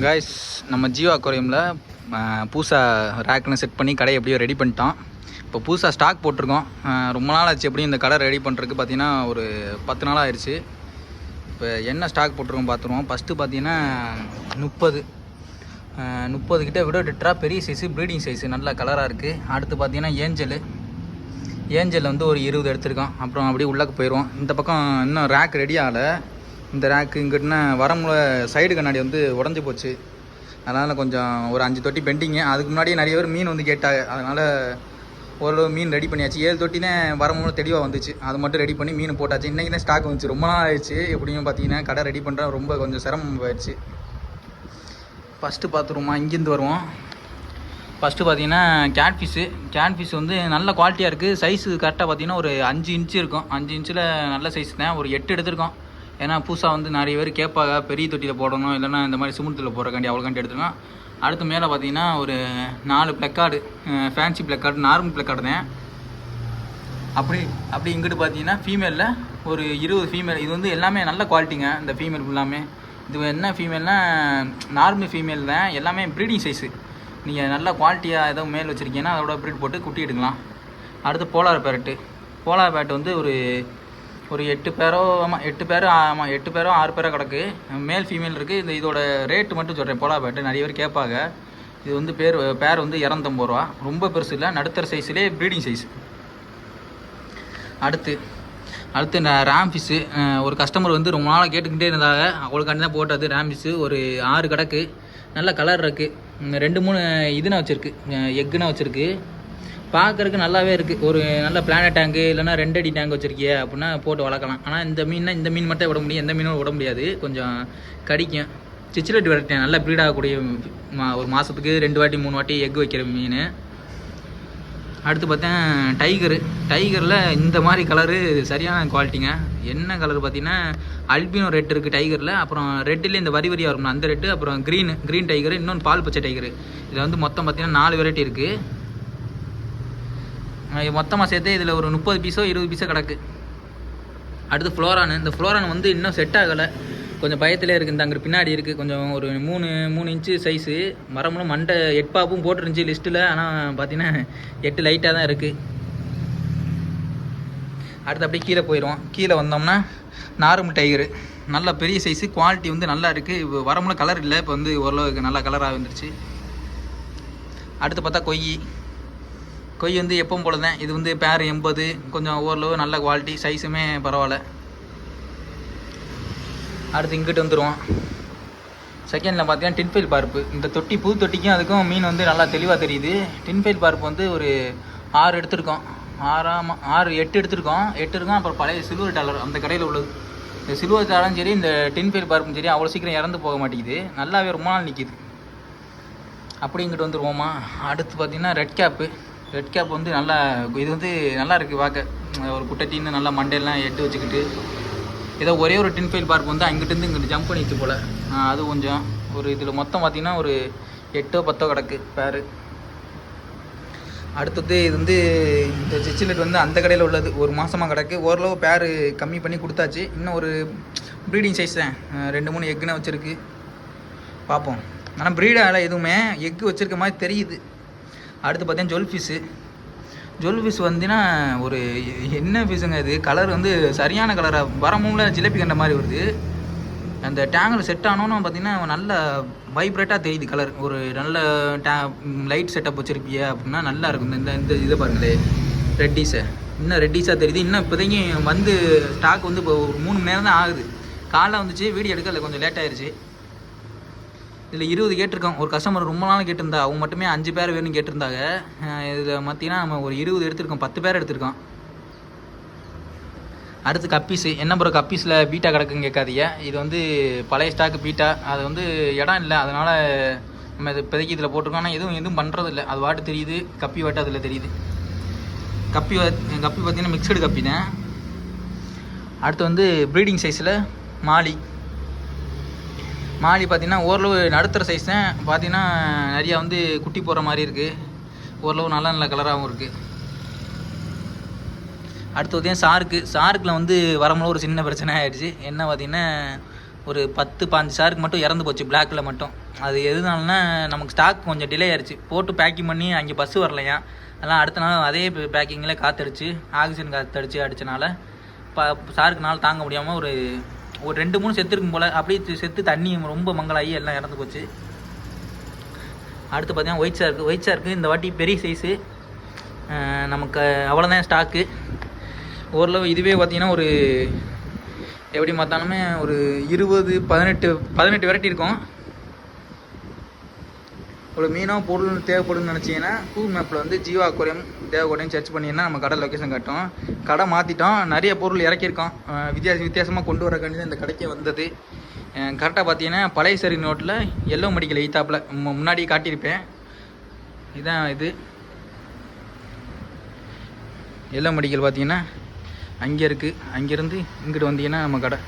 Guys, நம்ம ஜியோ அக்வாரியமில் புதுசாக ரேக்குன்னு set பண்ணி கடையை எப்படியோ ரெடி பண்ணிட்டோம். இப்போ புதுசாக ஸ்டாக் போட்டிருக்கோம். ரொம்ப நாள் ஆச்சு எப்படியும் இந்த கடை ரெடி பண்ணுறதுக்கு. பார்த்தீங்கன்னா ஒரு 10 நாள் ஆயிடுச்சு. இப்போ என்ன ஸ்டாக் போட்டிருக்கோம் பார்த்துருவோம். ஃபஸ்ட்டு பார்த்தீங்கன்னா 30 கிட்ட விடோடெட்ரா பெரிய சைஸு, ப்ரீடிங் சைஸு நல்ல கலராக இருக்குது. அடுத்து பார்த்தீங்கன்னா ஏஞ்சல் வந்து ஒரு 20 எடுத்திருக்கோம். அப்புறம் அப்படியே உள்ளே போயிடுவோம். இந்த பக்கம் இன்னும் ரேக் ரெடி ஆகலை. இந்த ரேக்கு இங்கிட்டனா வரமுல சைடு கண்ணாடி வந்து உடஞ்சி போச்சு. அதனால் கொஞ்சம் ஒரு 5 தொட்டி பெண்டிங்கு. அதுக்கு முன்னாடியே நிறைய பேர் மீன் வந்து கேட்டாங்க. அதனால் ஓரளவு மீன் ரெடி பண்ணியாச்சு. 7 தொட்டி தான் வரமுல தெளிவாக வந்துச்சு. அது மட்டும் ரெடி பண்ணி மீன் போட்டாச்சு. இன்றைக்கி தான் ஸ்டாக் வந்துச்சு. ரொம்ப நாள் ஆயிடுச்சு. எப்படியும் பார்த்தீங்கன்னா கடை ரெடி பண்ணுற ரொம்ப கொஞ்சம் சிரமம் ஆயிடுச்சு. ஃபஸ்ட்டு பார்த்துருவோமா, இங்கேருந்து வருவோம். ஃபஸ்ட்டு பார்த்தீங்கன்னா கேட்ஃபிஷ் வந்து நல்ல குவாலிட்டியாக இருக்குது. சைஸு கரெக்டாக பார்த்தீங்கன்னா ஒரு 5 இன்ச்சு இருக்கும். 5 இன்ச்சில் நல்ல சைஸ் தான். ஒரு 8 எடுத்திருக்கோம். ஏன்னா புதுசாக வந்து நிறைய பேர் கேட்பாங்க பெரிய தொட்டியில் போடணும், இல்லைன்னா இந்த மாதிரி சிமெண்ட்டில் போடுறக்காண்டி அவ்வளோக்காண்டி எடுத்துக்கலாம். அடுத்து மேலே பார்த்தீங்கன்னா ஒரு 4 placard, fancy placard, normal placard தான். அப்படி இங்கிட்டு பார்த்தீங்கன்னா ஃபீமேலில் ஒரு 20 ஃபீமேல். இது வந்து எல்லாமே நல்ல குவாலிட்டிங்க. இந்த ஃபீமேல் ஃபுல்லாமே இது என்ன ஃபீமேல்னால் நார்மல் ஃபீமேல் தான். எல்லாமே ப்ரீடிங் சைஸு. நீங்கள் நல்ல குவாலிட்டியாக எதுவும் மேல் வச்சுருக்கீங்கன்னா அதோட ப்ரீட் போட்டு குட்டி எடுக்கலாம். அடுத்து போலார் பேரட்டு வந்து ஒரு 8 பேரோ 8 பேரோ 6 பேரோ கிடக்கு. மேல் ஃபீமேல் இருக்குது. இதோட ரேட்டு மட்டும் சொல்கிறேன். போலார் பேட்டு நிறைய பேர் கேட்பாங்க. இது வந்து பேர் வந்து 250 ரூபா. ரொம்ப பெருசு இல்லை, நடுத்தர சைஸ்லேயே ப்ரீடிங் சைஸ். அடுத்து இந்த ரேம்ஃபிஷ்ஷு ஒரு கஸ்டமர் வந்து ரொம்ப நாளாக கேட்டுக்கிட்டே இருந்தாங்க. அவளுக்காண்டி தான் போட்டது. ரேம்ஃபிஷ்ஷு ஒரு 6 கிடக்கு. நல்ல கலர் இருக்குது. 2-3 இதுனா வச்சுருக்கு, எக்குனா வச்சுருக்கு. பார்க்குறதுக்கு நல்லாவே இருக்குது. ஒரு நல்ல பிளானட் டேங்கு இல்லைனா 2 அடி டேங்க் வச்சுருக்கிய அப்படின்னா போட்டு வளர்க்கலாம். ஆனால் இந்த மீன் மட்டும் விட முடியும், எந்த மீனும் விட முடியாது. கொஞ்சம் கடிக்கும். சிச்சிலெட் வெரைட்டி நல்லா ப்ரீட் ஆகக்கூடிய ஒரு மாதத்துக்கு 2 வாட்டி 3 வாட்டி எக் வைக்கிற மீன். அடுத்து பார்த்தேன் டைகரில் இந்த மாதிரி கலரு சரியான குவாலிட்டிங்க. என்ன கலர் பார்த்தீங்கன்னா அல்பினோ ரெட் இருக்குது டைகரில். அப்புறம் ரெட்டில் இந்த வரியாக இருக்கும் அந்த ரெட்டு. அப்புறம் க்ரீன் டைகரு, இன்னொன்று பால் பச்சை டைகரு. இதில் வந்து மொத்தம் பார்த்தீங்கன்னா 4 வெரைட்டி இருக்குது. மொத்தமாக சேர்த்து இதில் ஒரு 30 பீஸோ 20 பீஸோ கிடக்கு. அடுத்து ஃப்ளோரானு. இந்த ஃப்ளோரான் வந்து இன்னும் செட் ஆகலை. கொஞ்சம் பயத்திலே இருக்குது. இந்த அங்கே பின்னாடி இருக்குது. கொஞ்சம் ஒரு 3 இன்ச்சு சைஸு. மரமும் மண்டை 8 பாப்பும் போட்டுருந்துச்சு லிஸ்ட்டில். ஆனால் பார்த்தீங்கன்னா 8 லைட்டாக தான் இருக்குது. அடுத்து அப்படியே கீழே போயிடுவோம். கீழே வந்தோம்னா நார்மல் டைகரு நல்ல பெரிய சைஸு. குவாலிட்டி வந்து நல்லா இருக்குது. இப்போ வரமுல கலர் இல்லை, இப்போ வந்து ஓரளவுக்கு நல்லா கலராக வந்துருச்சு. அடுத்து பார்த்தா கொய் வந்து எப்பவும் போல தான். இது வந்து பேர் 80. கொஞ்சம் ஓரளவு நல்ல குவாலிட்டி, சைஸுமே பரவாயில்ல. அடுத்து இங்கிட்டு வந்துடுவோம். செகண்டில் பார்த்தீங்கன்னா டின்ஃபைல் பார்ப்பு. இந்த புது தொட்டிக்கும் அதுக்கும் மீன் வந்து நல்லா தெளிவாக தெரியுது. டின்ஃபைல் பார்ப்பு வந்து ஒரு 6 எடுத்திருக்கோம். 8 எடுத்திருக்கோம். 8 இருக்கும். அப்புறம் பழைய சில்வர் டாலர் அந்த கடையில் உள்ளது. இந்த சில்வர் டாலரும் சரி, இந்த டின்ஃபைல் பார்ப்பும் சரி, அவ்வளோ சீக்கிரம் இறந்து போக மாட்டேங்குது. நல்லாவே ரொம்ப நாள் நிற்கிது. அப்படி இங்கிட்டு வந்துடுவோமா. அடுத்து பார்த்தீங்கன்னா ரெட் கேப் வந்து நல்லா, இது வந்து நல்லா இருக்குது பார்க்க. ஒரு குட்டட்டின்னு நல்லா மண்டையெல்லாம் எட்டு வச்சுக்கிட்டு. ஏதோ ஒரே ஒரு டின்ஃபைல் பார்க் வந்து அங்கிட்டிருந்து இங்கிட்டு ஜம்ப் பண்ணிச்சு போல். அது கொஞ்சம் ஒரு இதில் மொத்தம் பார்த்திங்கன்னா ஒரு 8 10 கிடக்கு பேரு. அடுத்தது இது வந்து இந்த சிச்சிலெட் வந்து அந்த கடையில் உள்ளது. ஒரு மாதமாக கிடக்கு. ஓரளவு பேர் கம்மி பண்ணி கொடுத்தாச்சு. இன்னும் ஒரு ப்ரீடிங் சைஸ் தான். 2-3 எக்குன்னு வச்சுருக்கு. பார்ப்போம். ஆனால் ப்ரீடால் எதுவுமே எக்கு வச்சுருக்க மாதிரி தெரியுது. அடுத்து பார்த்தீங்கன்னா ஜொல் ஃபிஷ் வந்துன்னா ஒரு என்ன ஃபிஷ்ஷுங்க இது. கலர் வந்து சரியான கலராக வரமுல ஜிலேபி கண்ட மாதிரி வருது. அந்த டேங்கில் செட் ஆனோன்னு பார்த்தீங்கன்னா நல்ல வைப்ரேட்டாக தெரியுது கலர். ஒரு நல்ல லைட் செட்டப் வச்சுருப்பிய அப்படின்னா நல்லா இருக்கும். இந்த இதை பாருங்களே, இன்னும் ரெட்டிஸாக தெரியுது. இன்னும் இப்போதைக்கு வந்து ஸ்டாக் வந்து இப்போ ஒரு 3 மணி நேரம் தான் ஆகுது. காலைல வந்துச்சு, வீடியோ எடுக்கல, கொஞ்சம் லேட் ஆயிடுச்சு. இதில் 20 கேட்டிருக்கோம். ஒரு கஸ்டமர் ரொம்ப நாள் கேட்டிருந்தா. அவங்க மட்டுமே 5 பேர் வேணும்னு கேட்டிருந்தாங்க. இதில் பார்த்தீங்கன்னா நம்ம ஒரு 20 எடுத்திருக்கோம். 10 பேர் எடுத்திருக்கோம். அடுத்து கப்பீஸு. என்ன ப்ரோ கப்பீஸில் பீட்டா கிடக்குன்னு கேட்காதீங்க. இது வந்து பழைய ஸ்டாக்கு பீட்டா. அது வந்து இடம் இல்லை, அதனால் நம்ம இது இப்போதைக்கு இதில் போட்டிருக்கோம். ஆனால் எதுவும் பண்ணுறது இல்லை. அது வாட்டு தெரியுது. கப்பி வாட்டு அதில் தெரியுது. கப்பி பார்த்தீங்கன்னா மிக்சடு கப்பி தான். அடுத்து வந்து ப்ரீடிங் சைஸில் மாலி பார்த்தீங்கன்னா ஓரளவு நடுத்தர சைஸ் தான். பார்த்தீங்கன்னா நிறையா வந்து குட்டி போடுற மாதிரி இருக்குது. ஓரளவு நல்ல கலராகவும் இருக்குது. அடுத்து பார்த்தீங்கன்னா ஷார்க்கில் வந்து வரமுல ஒரு சின்ன பிரச்சனை ஆகிடுச்சு. என்ன பார்த்தீங்கன்னா ஒரு 10-15 ஷார்க் மட்டும் இறந்து போச்சு, பிளாக்கில் மட்டும். அது எதுனாலனா நமக்கு ஸ்டாக் கொஞ்சம் டிலே ஆயிடுச்சு. போட்டு பேக்கிங் பண்ணி அங்கே பஸ்ஸு வரலையா, அதெல்லாம் அடுத்த நாள் அதே பேக்கிங்கில் காற்றடிச்சு ஆக்சிஜன் காற்றடிச்சு அடித்தனால சாருக்கு நாள் தாங்க முடியாமல் ஒரு 2-3 செத்துருக்கும் போல். அப்படியே செத்து தண்ணி ரொம்ப மங்களாகி எல்லாம் இறந்து போச்சு. அடுத்து பார்த்தீங்கன்னா ஒயிட் ஷார்க்கு இந்த வாட்டி பெரிய சைஸு. நமக்கு அவ்வளோதான் ஸ்டாக்கு. ஓரளவு இதுவே பார்த்திங்கன்னா ஒரு எப்படி பார்த்தாலுமே ஒரு 18 வெரைட்டி இருக்கும். ஒரு மீனோ பொருள் தேவைப்படுன்னு நினச்சிங்கன்னா கூகுள் மேப்பில் வந்து ஜீவா அக்வாரியம் தேவைப்படும் சர்ச் பண்ணிங்கன்னா நம்ம கடை லொக்கேஷன் காட்டும். கடை மாற்றிட்டோம், நிறைய பொருள் இறக்கியிருக்கோம். வித்தியாசமாக கொண்டு வரக்காண்டி தான் இந்த கடைக்கே வந்தது. கரெக்டாக பார்த்தீங்கன்னா பழைய சரி நோட்டில் எல்லோ மெடிக்கல் எய்த்தாப்பில் முன்னாடி காட்டியிருப்பேன். இதுதான் இது எல்லோ மெடிக்கல் பார்த்தீங்கன்னா அங்கே இருக்குது. அங்கேருந்து இங்கிட்டு வந்தீங்கன்னா நம்ம கடை.